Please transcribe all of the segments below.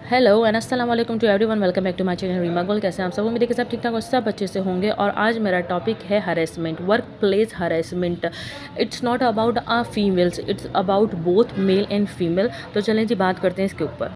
Hello and अस्सलाम वालेकुम to everyone. Welcome back to my channel Reema Gol. कैसे हैं आप सब? उम्मीद है कि सब ठीक ठाक और सब अच्छे से होंगे। और आज मेरा टॉपिक है harassment, work place harassment. It's not about females, it's about both male and female. तो चलें जी, बात करते हैं इसके ऊपर।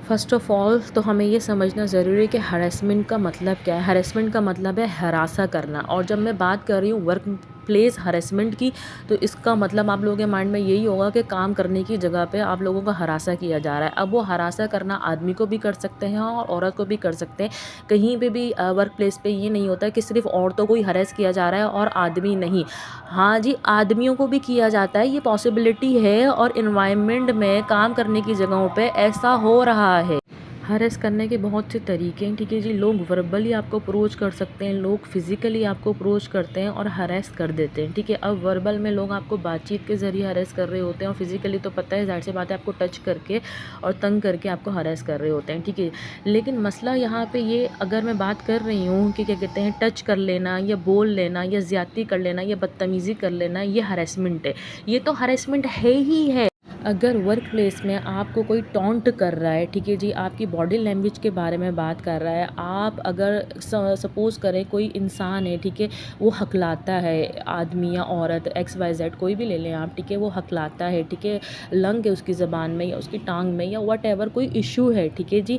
फ़र्स्ट ऑफ़ ऑल तो हमें ये समझना ज़रूरी है कि हरेसमेंट का मतलब क्या है। हरेसमेंट का मतलब है हरासा करना। और जब मैं बात कर रही हूँ वर्क प्लेस हरेसमेंट की, तो इसका मतलब आप लोगों के माइंड में यही होगा कि काम करने की जगह पे आप लोगों का हरासा किया जा रहा है। अब वो हरासा करना आदमी को भी कर सकते हैं और औरत को भी कर सकते हैं। कहीं पे भी वर्क प्लेस पे ये नहीं होता कि सिर्फ औरतों को ही हरेस किया जा रहा है और आदमी नहीं। हाँ जी, आदमियों को भी किया जाता है, ये पॉसिबिलिटी है। और एनवायरनमेंट में काम करने की जगहों पे ऐसा हो रहा है। हरेस करने के बहुत से तरीके हैं, ठीक है जी। लोग वर्बली आपको अप्रोच कर सकते हैं, लोग फिज़िकली आपको अप्रोच करते हैं और हरेस कर देते हैं, ठीक है। अब वर्बल में लोग आपको बातचीत के ज़रिए हरेस कर रहे होते हैं और फिज़िकली तो पता है, ज़ाहिर सी बात है, आपको टच करके और तंग करके आपको हरेस कर रहे होते हैं, ठीक है। लेकिन मसला यहाँ पे ये, अगर मैं बात कर रही हूँ कि क्या कहते हैं, टच कर लेना या बोल लेना या ज़्यादती कर लेना या बदतमीज़ी कर लेना, ये हरेसमेंट है। ये तो हरेसमेंट है ही है। अगर वर्क प्लेस में आपको कोई टॉन्ट कर रहा है, ठीक है जी, आपकी बॉडी लैंग्वेज के बारे में बात कर रहा है, आप अगर सपोज़ करें कोई इंसान है, ठीक है, वो हकलाता है, आदमी या औरत एक्स वाई जेड कोई भी ले लें आप, ठीक है, वो हकलाता है, ठीक है, लंग है उसकी ज़बान में या उसकी टांग में या वट एवर कोई इशू है, ठीक है जी।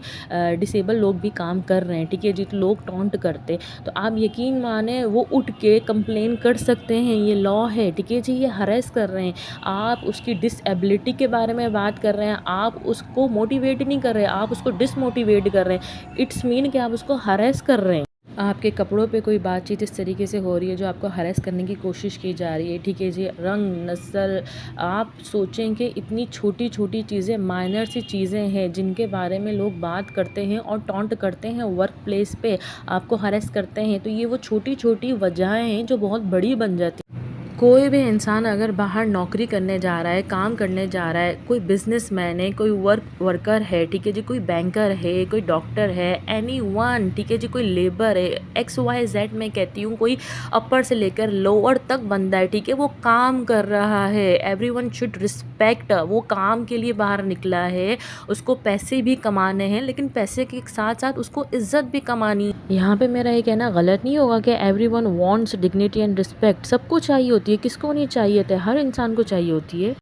डिसेबल लोग भी काम कर रहे हैं, ठीक है जी, तो लोग टॉन्ट करते, तो आप यकीन माने वो उठ के कंप्लेन कर सकते हैं, ये लॉ है, ठीक है जी। ये हरेस कर रहे हैं, आप उसकी डिसेबिलिटी के बारे में बात कर रहे हैं, आप उसको मोटिवेट नहीं कर रहे, आप उसको डिसमोटिवेट कर रहे हैं। इट्स मीन कि आप उसको हरेस कर रहे हैं। आपके कपड़ों पे कोई बातचीत इस तरीके से हो रही है जो आपको हरेस करने की कोशिश की जा रही है, ठीक है जी। रंग, नस्ल, आप सोचें कि इतनी छोटी छोटी चीज़ें, माइनर सी चीज़ें हैं जिनके बारे में लोग बात करते हैं और टॉन्ट करते हैं, वर्क प्लेस पे आपको हरेस करते हैं। तो ये वो छोटी छोटी वजहें हैं जो बहुत बड़ी बन जाती हैं। कोई भी इंसान अगर बाहर नौकरी करने जा रहा है, काम करने जा रहा है, कोई बिजनेसमैन है, कोई वर्कर है, ठीक है जी, कोई बैंकर है, कोई डॉक्टर है, एनीवन, ठीक है जी, कोई लेबर है, एक्स वाई जेड मैं कहती हूँ, कोई अपर से लेकर लोअर तक बंदा है, ठीक है, वो काम कर रहा है। Everyone should respect. वो काम के लिए बाहर निकला है, उसको पैसे भी कमाने हैं, लेकिन पैसे के साथ साथ उसको इज्जत भी कमानी है। यहाँ पे मेरा ये कहना गलत नहीं होगा कि everyone wants dignity and respect. सबको चाहिए होती है, किसको नहीं चाहिए थे, हर इंसान को चाहिए होती है।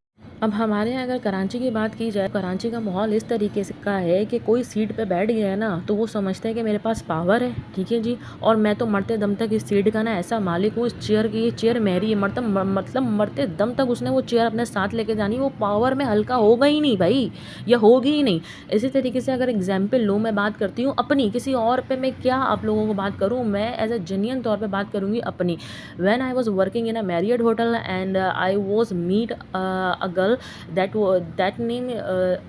अब हमारे यहाँ अगर कराची की बात की जाए, कराची का माहौल इस तरीके से का है कि कोई सीट पे बैठ गया है ना, तो वो समझता है कि मेरे पास पावर है, ठीक है जी, और मैं तो मरते दम तक इस सीट का ना ऐसा मालिक हूँ, इस चेयर की, ये चेयर मेरी है। मतलब मरते दम तक उसने वो चेयर अपने साथ लेके जानी, वो पावर में हल्का होगा ही नहीं भाई, या होगी ही नहीं। इसी तरीके से अगर एग्जाम्पल लूँ, मैं बात करती हूँ अपनी, किसी और पे मैं क्या आप लोगों को बात करूँ, मैं एज ए जेन्युइन तौर पर बात करूँगी अपनी। When I was working in a Marriott hotel and I was meet a girl that name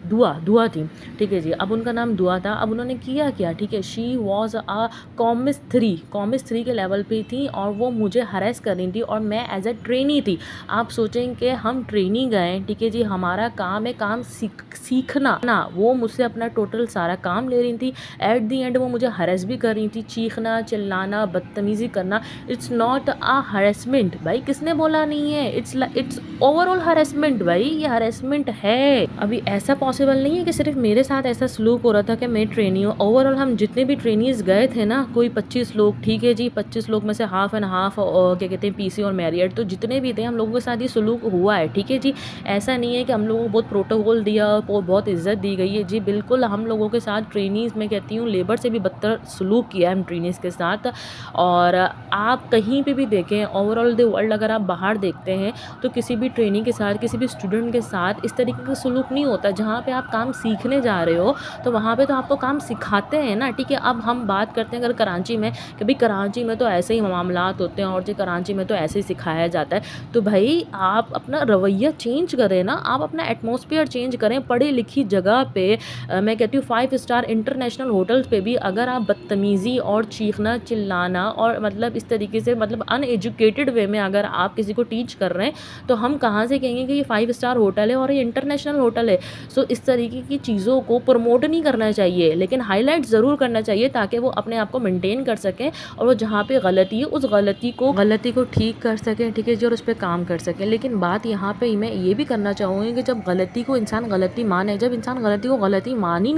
Dua थी, ठीक है जी। अब उनका नाम दुआ था। अब उन्होंने किया क्या, ठीक है, she was a commis three के लेवल पे थी और वो मुझे हरेस कर रही थी और मैं एज ए ट्रेनी थी। आप सोचें कि हम ट्रेनी गए, ठीक है जी, हमारा काम है काम सीखना ना, वो मुझसे अपना टोटल सारा काम ले रही थी। एट दी एंड वो मुझे हरेस भी कर रही थी, चीखना, चिल्लाना, बदतमीज़ी करना। इट्स नॉट अ हरेसमेंट भाई, किसने बोला नहीं है, इट्स ओवरऑल हरेसमेंट भाई, ये हरेसमेंट है। अभी ऐसा पॉसिबल नहीं है कि सिर्फ मेरे साथ ऐसा सलूक हो रहा था कि मैं ट्रेनी हूँ। ओवरऑल हम जितने भी ट्रेनीज गए थे ना, कोई 25 लोग, ठीक है जी, 25 लोग में से हाफ एंड हाफ क्या कहते हैं पीसी और मैरियड, तो जितने भी थे हम लोगों के साथ ये सलूक हुआ है, ठीक है जी। ऐसा नहीं है कि हम लोगों को बहुत प्रोटोकॉल दिया और बहुत इज्जत दी गई है जी, बिल्कुल हम लोगों के साथ ट्रेनीज में कहती हूँ लेबर से भी बदतर सलूक किया है हम ट्रेनीज के साथ। और आप कहीं पे भी देखें, ओवरऑल द वर्ल्ड अगर आप बाहर देखते हैं, तो किसी भी ट्रेनी के साथ, किसी भी स्टूडेंट के साथ इस तरीके का सलूक नहीं होता। जहाँ पे आप काम सीखने जा रहे हो, तो वहाँ पे तो आपको काम सिखाते हैं ना, ठीक है। अब हम बात करते हैं अगर कराची में, कि भाई कराची में तो ऐसे ही मामलात होते हैं और जी कराची में तो ऐसे ही सिखाया जाता है, तो भाई आप अपना रवैया चेंज करें ना, आप अपना एटमॉस्फेयर चेंज करें। पढ़ी लिखी जगह पे मैं कहती हूँ 5 स्टार इंटरनेशनल होटल्स पे भी अगर आप बदतमीज़ी और चीखना चिल्लाना और मतलब इस तरीके से, मतलब अनएजुकेटेड वे में अगर आप किसी को टीच कर रहे हैं, तो हम कहाँ से कहेंगे कि ये 5 स्टार स्टार होटल है और ये इंटरनेशनल होटल है। सो इस तरीके की चीज़ों को प्रमोट नहीं करना चाहिए, लेकिन हाईलाइट ज़रूर करना चाहिए ताकि वो अपने आप को मेंटेन कर सकें और वो जहाँ पे गलती है उस गलती को ठीक कर सकें, ठीक है जी, और उस पे काम कर सकें। लेकिन बात यहाँ पे मैं ये भी करना चाहूँगी कि जब गलती को इंसान गलती माने, जब इंसान गलती को गलती मान ही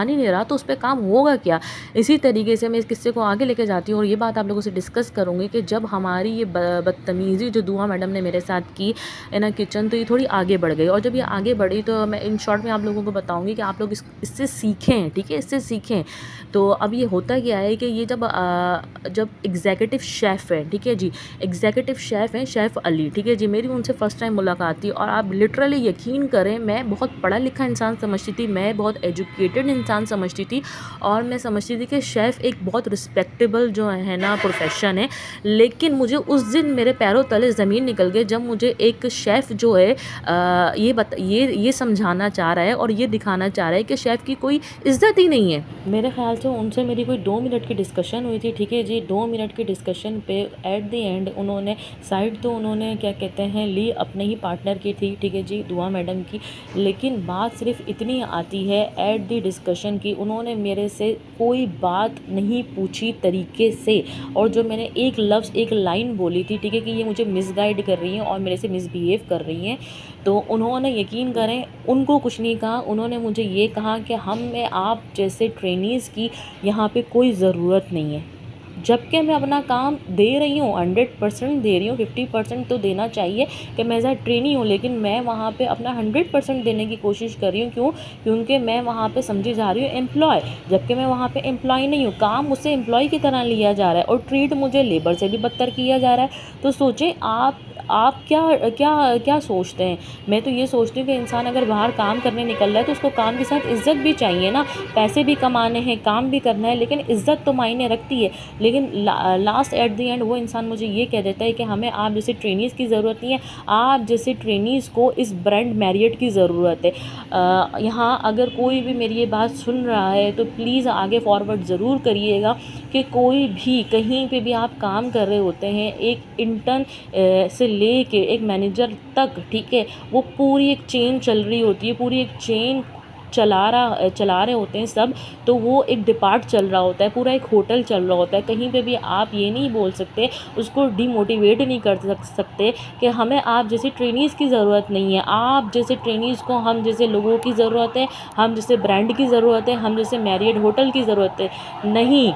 नहीं रहा तो उस पे काम होगा क्या? इसी तरीके से मैं इस किस्से को आगे लेके जाती हूँ और ये बात आप लोगों से डिस्कस करूँगी कि जब हमारी ये बदतमीज़ी जो दुआ मैडम ने मेरे साथ की इन किचन, तो ये थोड़ी आगे बढ़ गई। और जब ये आगे बढ़ी तो मैं इन शॉर्ट में आप लोगों को बताऊँगी कि आप लोग इससे सीखें, ठीक है, इससे सीखें। तो अब ये होता क्या है कि ये जब एग्जीक्यूटिव शेफ़ है, ठीक है जी, एग्जीक्यूटिव शेफ़ हैं शेफ़ अली, ठीक है जी, मेरी उनसे फ़र्स्ट टाइम मुलाकात थी और आप लिटरली यकीन करें मैं बहुत पढ़ा लिखा इंसान समझती थी, मैं बहुत एजुकेटेड इंसान समझती थी और मैं समझती थी कि शेफ़ एक बहुत रिस्पेक्टेबल जो है ना प्रोफेशन है। लेकिन मुझे उस दिन मेरे पैरों तले ज़मीन निकल गई जब मुझे एक शेफ़ जो है ये समझाना चाह रहा है और ये दिखाना चाह रहा है कि शेफ़ की कोई इज़्ज़त ही नहीं है। मेरे ख़्याल से उनसे मेरी कोई 2 मिनट की डिस्कशन हुई थी, ठीक है जी। 2 मिनट की डिस्कशन पे एट द एंड उन्होंने साइड तो उन्होंने क्या कहते हैं ली अपने ही पार्टनर की थी, ठीक है जी, दुआ मैडम की। लेकिन बात सिर्फ इतनी आती है एट द डिस्कशन की उन्होंने मेरे से कोई बात नहीं पूछी तरीके से, और जो मैंने एक लफ्ज़ एक लाइन बोली थी, ठीक है, कि ये मुझे मिसगाइड कर रही हैं और मेरे से मिसबिहेव कर रही हैं, तो उन्होंने यकीन करें उनको कुछ नहीं कहा। उन्होंने मुझे ये कहा कि हम में आप जैसे ट्रेनीज़ की यहाँ पे कोई ज़रूरत नहीं है, जबकि मैं अपना काम दे रही हूँ, 100% दे रही हूँ, 50% तो देना चाहिए कि मैं एज़ अ ट्रेनी हूँ, लेकिन मैं वहाँ पे अपना 100% देने की कोशिश कर रही हूँ। क्यों? क्योंकि मैं वहाँ पे समझी जा रही हूँ एम्प्लॉय, जबकि मैं वहाँ पे एम्प्लॉय नहीं हूँ। काम मुझसे एम्प्लॉय की तरह लिया जा रहा है और ट्रीट मुझे लेबर से भी बदतर किया जा रहा है। तो सोचें आप क्या क्या क्या सोचते हैं? मैं तो ये सोचती हूँ कि इंसान अगर बाहर काम करने निकल रहा है तो उसको काम के साथ इज़्ज़त भी चाहिए ना। पैसे भी कमाने हैं, काम भी करना है, लेकिन इज़्ज़त तो मायने रखती है। लेकिन लास्ट एट द एंड वो इंसान मुझे ये कह देता है कि हमें आप जैसे ट्रेनीज़ की ज़रूरत नहीं है, आप जैसे ट्रेनीज़ को इस ब्रांड मैरियट की ज़रूरत है। यहाँ अगर कोई भी मेरी ये बात सुन रहा है तो प्लीज़ आगे फॉरवर्ड ज़रूर करिएगा कि कोई भी कहीं पे भी आप काम कर रहे होते हैं, एक इंटर्न से लेके एक मैनेजर तक, ठीक है, वो पूरी एक चेन चल रही होती है, पूरी एक चेन चला रहे होते हैं सब, तो वो एक डिपार्ट चल रहा होता है, पूरा एक होटल चल रहा होता है। कहीं पे भी आप ये नहीं बोल सकते, उसको डिमोटिवेट नहीं कर सकते कि हमें आप जैसे ट्रेनीज़ की ज़रूरत नहीं है, आप जैसे ट्रेनीज़ को हम जैसे लोगों की ज़रूरत है, हम जैसे ब्रांड की ज़रूरत है, हम जैसे मैरियट होटल की ज़रूरत है। नहीं,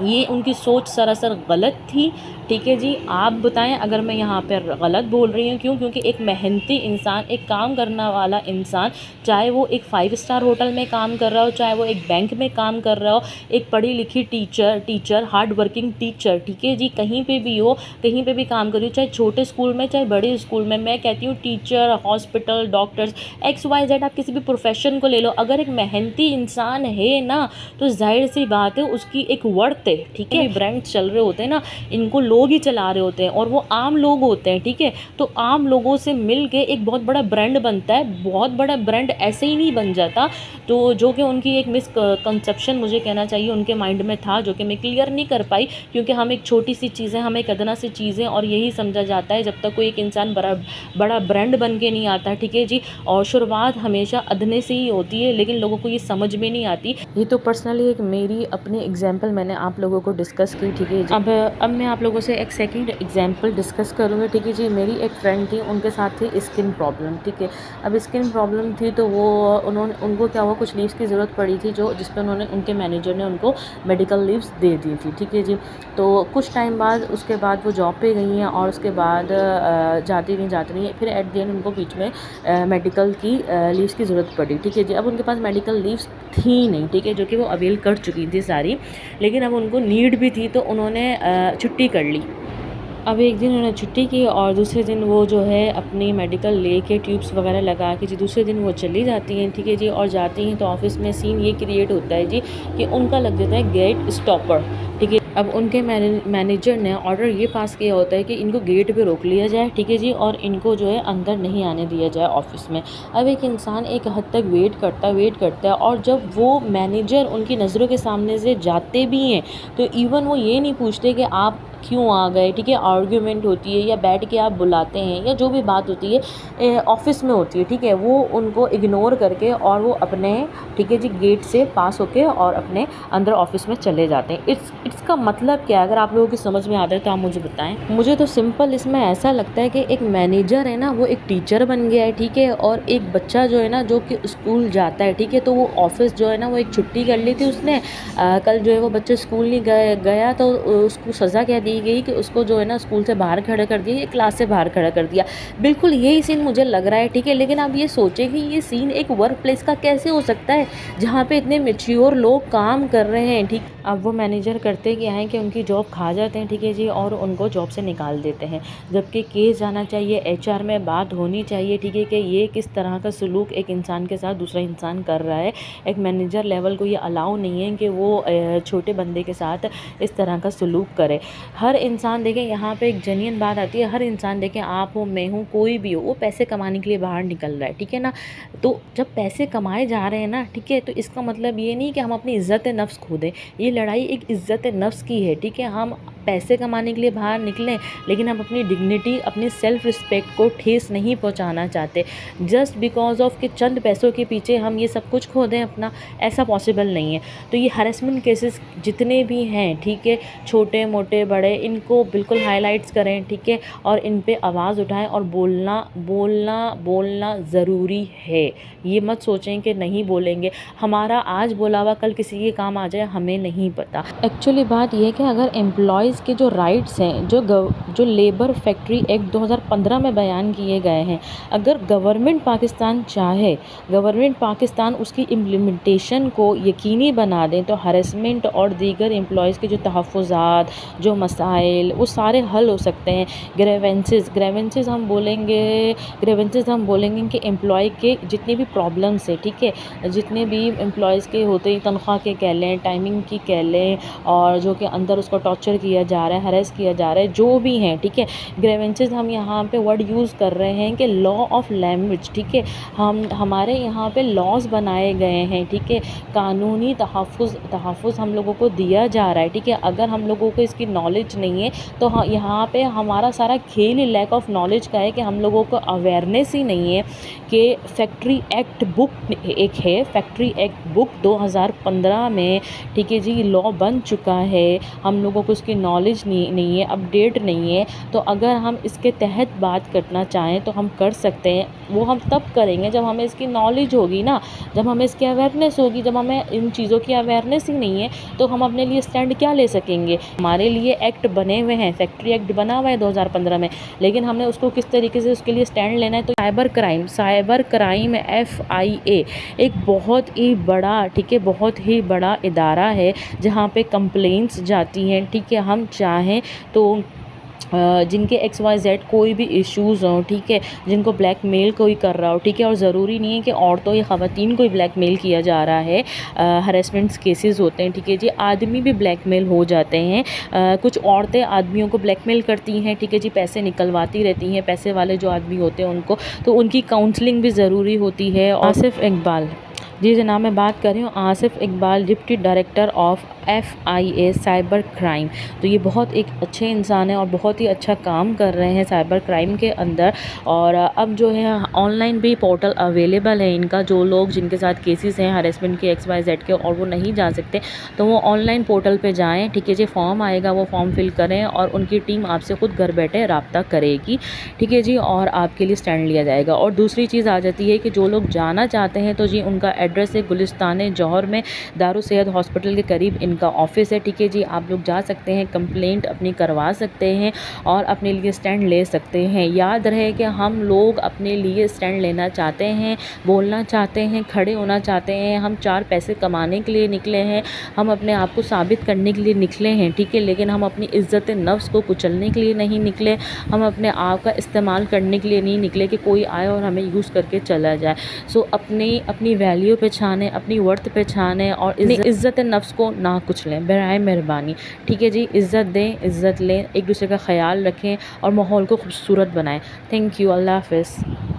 ये उनकी सोच सरासर गलत थी, ठीक है जी। आप बताएं अगर मैं यहाँ पर गलत बोल रही हूँ। क्यों? क्योंकि एक मेहनती इंसान, एक काम करने वाला इंसान, चाहे वो एक 5 स्टार होटल में काम कर रहा हो, चाहे वो एक बैंक में काम कर रहा हो, एक पढ़ी लिखी टीचर हार्ड वर्किंग टीचर, ठीक है जी, कहीं पे भी हो, कहीं पे भी काम कर रही हो, चाहे छोटे स्कूल में चाहे बड़े स्कूल में, मैं कहती हूँ टीचर, हॉस्पिटल, डॉक्टर्स, XYZ, आप किसी भी प्रोफेशन को ले लो, अगर एक मेहनती इंसान है ना तो जाहिर सी बात है उसकी एक वर्थ है, ठीक है। ब्रांड चल रहे होते हैं ना, इनको लोग ही चला रहे होते हैं और वो आम लोग होते हैं, ठीक है। तो आम लोगों से मिल के एक बहुत बड़ा ब्रांड बनता है। बहुत बड़ा ब्रांड ऐसे ही नहीं बन जाता। तो जो कि उनकी एक मिसकंसेप्शन मुझे कहना चाहिए उनके माइंड में था, जो कि मैं क्लियर नहीं कर पाई, क्योंकि हम एक छोटी सी चीज़ें, हम एक अदना सी चीज़ें, और यही समझा जाता है जब तक कोई एक इंसान बड़ा ब्रांड बन के नहीं आता, ठीक है जी। और शुरुआत हमेशा अदने से ही होती है, लेकिन लोगों को ये समझ में नहीं आती। ये तो पर्सनली एक मेरी अपनी एग्जाम्पल मैंने आप लोगों को डिस्कस की, ठीक है। अब मैं आप लोगों से एक सेकंड एग्जांपल डिस्कस करूँगी, ठीक है जी। मेरी एक फ्रेंड थी, उनके साथ थी स्किन प्रॉब्लम, ठीक है। अब स्किन प्रॉब्लम थी तो उनको क्या हुआ, कुछ लीव्स की ज़रूरत पड़ी थी, जिस पर उनके मैनेजर ने उनको मेडिकल लीव्स दे दी थी, ठीक है जी। तो कुछ टाइम बाद उसके बाद वो जॉब पे गई हैं और उसके बाद जाती रही, फिर एट द एंड उनको बीच में मेडिकल की लीव्स की ज़रूरत पड़ी, ठीक है जी। अब उनके पास मेडिकल लीव्स थी नहीं, ठीक है, जो कि वो अवेल कर चुकी थी सारी, लेकिन अब उनको नीड भी थी तो उन्होंने छुट्टी कर ली। अब एक दिन उन्होंने छुट्टी की और दूसरे दिन वो जो है अपनी मेडिकल लेके ट्यूब्स वगैरह लगा के जी दूसरे दिन वो चली जाती हैं, ठीक है जी। और जाती हैं तो ऑफिस में सीन ये क्रिएट होता है जी कि उनका लग जाता है गेट स्टॉपर, ठीक है। अब उनके मैनेजर ने ऑर्डर ये पास किया होता है कि इनको गेट पे रोक लिया जाए, ठीक है जी, और इनको जो है अंदर नहीं आने दिया जाए ऑफिस में। अब एक इंसान एक हद तक वेट करता है और जब वो मैनेजर उनकी नज़रों के सामने से जाते भी हैं तो इवन वो ये नहीं पूछते कि आप क्यों आ गए, ठीक है, आर्ग्यूमेंट होती है या बैठ के आप बुलाते हैं या जो भी बात होती है ऑफिस में होती है, ठीक है, वो उनको इग्नोर करके और वो अपने, ठीक है जी, गेट से पास होके और अपने अंदर ऑफिस में चले जाते हैं। इसका मतलब क्या है? अगर आप लोगों की समझ में आता है तो आप मुझे बताएं। मुझे तो सिंपल इसमें ऐसा लगता है कि एक मैनेजर है ना, वो एक टीचर बन गया है, ठीक है, और एक बच्चा जो है ना, जो कि स्कूल जाता है, ठीक है, तो वो ऑफिस जो है ना, वो एक छुट्टी कर ली थी उसने। कल जो है वो बच्चा स्कूल नहीं गया तो उसको सज़ा क्या दी गई कि उसको जो है ना स्कूल से बाहर खड़ा कर दिया या क्लास से बाहर खड़ा कर दिया। बिल्कुल यही सीन मुझे लग रहा है, ठीक है। लेकिन आप ये सोचें कि ये सीन एक वर्क प्लेस का कैसे हो सकता है जहाँ पे इतने मैच्योर लोग काम कर रहे हैं, ठीक। अब वो मैनेजर करते क्या हैं कि उनकी जॉब खा जाते हैं, ठीक है जी, और उनको जॉब से निकाल देते हैं। जबकि केस जाना चाहिए, एचआर में बात होनी चाहिए, ठीक है, कि ये किस तरह का सलूक एक इंसान के साथ दूसरा इंसान कर रहा है। एक मैनेजर लेवल को ये अलाउ नहीं है कि वो छोटे बंदे के साथ इस तरह का सलूक करे। हर इंसान देखें, यहाँ पे एक जेन्युइन बात आती है, हर इंसान देखें, आप हो, मैं हूँ, कोई भी हो, वो पैसे कमाने के लिए बाहर निकल रहा है, ठीक है ना। तो जब पैसे कमाए जा रहे हैं ना, ठीक है, तो इसका मतलब ये नहीं कि हम अपनी इज़्ज़त नफ्स खो दें। ये लड़ाई एक इज़्ज़त नफ्स की है, ठीक है। हम पैसे कमाने के लिए बाहर निकलें, लेकिन हम अपनी डिग्निटी, अपनी सेल्फ रिस्पेक्ट को ठेस नहीं पहुंचाना चाहते। जस्ट बिकॉज ऑफ कि चंद पैसों के पीछे हम ये सब कुछ खो दें अपना, ऐसा पॉसिबल नहीं है। तो ये हरेसमेंट केसेस जितने भी हैं, ठीक है, छोटे मोटे बड़े, इनको बिल्कुल हाईलाइट्स करें, ठीक है, और इन पे आवाज़ उठाएं और बोलना बोलना बोलना ज़रूरी है। ये मत सोचें कि नहीं बोलेंगे, हमारा आज बोला हुआ कल किसी के काम आ जाए, हमें नहीं पता। एक्चुअली बात यह है कि अगर एम्प्लॉयज़ के जो राइट्स हैं, जो लेबर फैक्ट्री एक्ट 2015 में बयान किए गए हैं, अगर गवर्नमेंट पाकिस्तान चाहे, गवर्नमेंट पाकिस्तान उसकी इम्प्लीमेंटेशन को यकीनी बना दें, तो हरेसमेंट और दीगर एम्प्लॉयज़ के जो तहफ़्फ़ुज़ात, जो मसाइल, वो सारे हल हो सकते हैं। ग्रेवेंसेस हम बोलेंगे कि एम्प्लॉय के जितने भी प्रॉब्लम्स है, ठीक है, जितने भी एम्प्लॉयज़ के होते हैं, तनख्वाह के कह लें, टाइमिंग की कह लें, और जो कि अंदर उसको टॉर्चर किया जा रहा है, हरेस किया जा रहा है, जो भी हैं, ठीक है। ग्रेवेंसेस हम यहाँ पे वर्ड यूज़ कर रहे हैं कि लॉ ऑफ लैंग्वेज, ठीक है, हमारे यहाँ पे लॉज बनाए गए हैं, ठीक है, कानूनी तहफ़्फ़ुज़ हम लोगों को दिया जा रहा है, ठीक है। अगर हम लोगों को इसकी नॉलेज नहीं है तो यहाँ पे हमारा सारा खेल ही लैक ऑफ नॉलेज का है कि हम लोगों को अवेयरनेस ही नहीं है कि फैक्ट्री एक्ट बुक एक है, फैक्ट्री एक्ट बुक 2015 में, ठीक है जी, लॉ बन चुका है, हम लोगों को उसकी नॉलेज नहीं है, अपडेट नहीं है। तो अगर हम इसके तहत बात करना चाहें तो हम कर सकते हैं। वो हम तब करेंगे जब हमें इसकी नॉलेज होगी ना, जब हमें इसकी अवेयरनेस होगी। जब हमें इन चीज़ों की अवेयरनेस ही नहीं है तो हम अपने लिए स्टैंड क्या ले सकेंगे। हमारे लिए एक्ट बने हुए हैं, फैक्ट्री एक्ट बना हुआ है 2015 में, लेकिन हमने उसको किस तरीके से उसके लिए स्टैंड लेना है। तो साइबर क्राइम FIA एक बहुत ही बड़ा, ठीक है, बहुत ही बड़ा इदारा है जहाँ पे कंप्लेंट्स जाती हैं, ठीक है। हम चाहें तो जिनके XYZ कोई भी इश्यूज़ हों, ठीक है, जिनको ब्लैकमेल कोई कर रहा हो, ठीक है, और ज़रूरी नहीं है कि औरतों या ख़वातीन को ही ब्लैकमेल किया जा रहा है, हरेसमेंट्स केसेस होते हैं, ठीक है जी, आदमी भी ब्लैकमेल हो जाते हैं। कुछ औरतें आदमियों को ब्लैकमेल करती हैं, ठीक है जी, पैसे निकलवाती रहती हैं, पैसे वाले जो आदमी होते हैं उनको, तो उनकी काउंसलिंग भी ज़रूरी होती है। आसिफ इकबाल, जी जनाब, मैं बात कर रही हूँ Asif Iqbal, deputy director of FIA cyber crime. तो ये बहुत एक अच्छे इंसान हैं और बहुत ही अच्छा काम कर रहे हैं साइबर क्राइम के अंदर। और अब जो है ऑनलाइन भी पोर्टल अवेलेबल है इनका, जो लोग जिनके साथ केसेस हैं हरेसमेंट के XYZ के और वो नहीं जा सकते तो वो ऑनलाइन पोर्टल पे जाएँ, ठीक है जी, फॉर्म आएगा, वो फॉर्म फिल करें और उनकी टीम आपसे खुद घर बैठे रब्ता करेगी, ठीक है जी, और आपके लिए स्टैंड लिया जाएगा। और दूसरी चीज़ आ जाती है कि जो लोग जाना चाहते हैं तो जी उनका एड्रेस है गुलिस्तान जौहर में, दारुल सेहत हॉस्पिटल के करीब इनका ऑफिस है, ठीक है जी। आप लोग जा सकते हैं, कंप्लेंट अपनी करवा सकते हैं और अपने लिए स्टैंड ले सकते हैं। याद रहे कि हम लोग अपने लिए स्टैंड लेना चाहते हैं, बोलना चाहते हैं, खड़े होना चाहते हैं। हम 4 पैसे कमाने के लिए निकले हैं, हम अपने आप को साबित करने के लिए निकले हैं, ठीक है, लेकिन हम अपनी इज़्ज़त नफ्स को कुचलने के लिए नहीं निकले, हम अपने आप का इस्तेमाल करने के लिए नहीं निकले कि कोई आए और हमें यूज़ करके चला जाए। सो अपनी वैल्यू पहचानें, अपनी वर्थ पहचानें और इज़्ज़त नफ्स को ना कुचलें, बराए मेहरबानी, ठीक है जी। इज़्ज़त दें, इज़्ज़त लें, एक दूसरे का ख्याल रखें और माहौल को खूबसूरत बनाएं। थैंक यू, अल्लाह हाफ़िज़।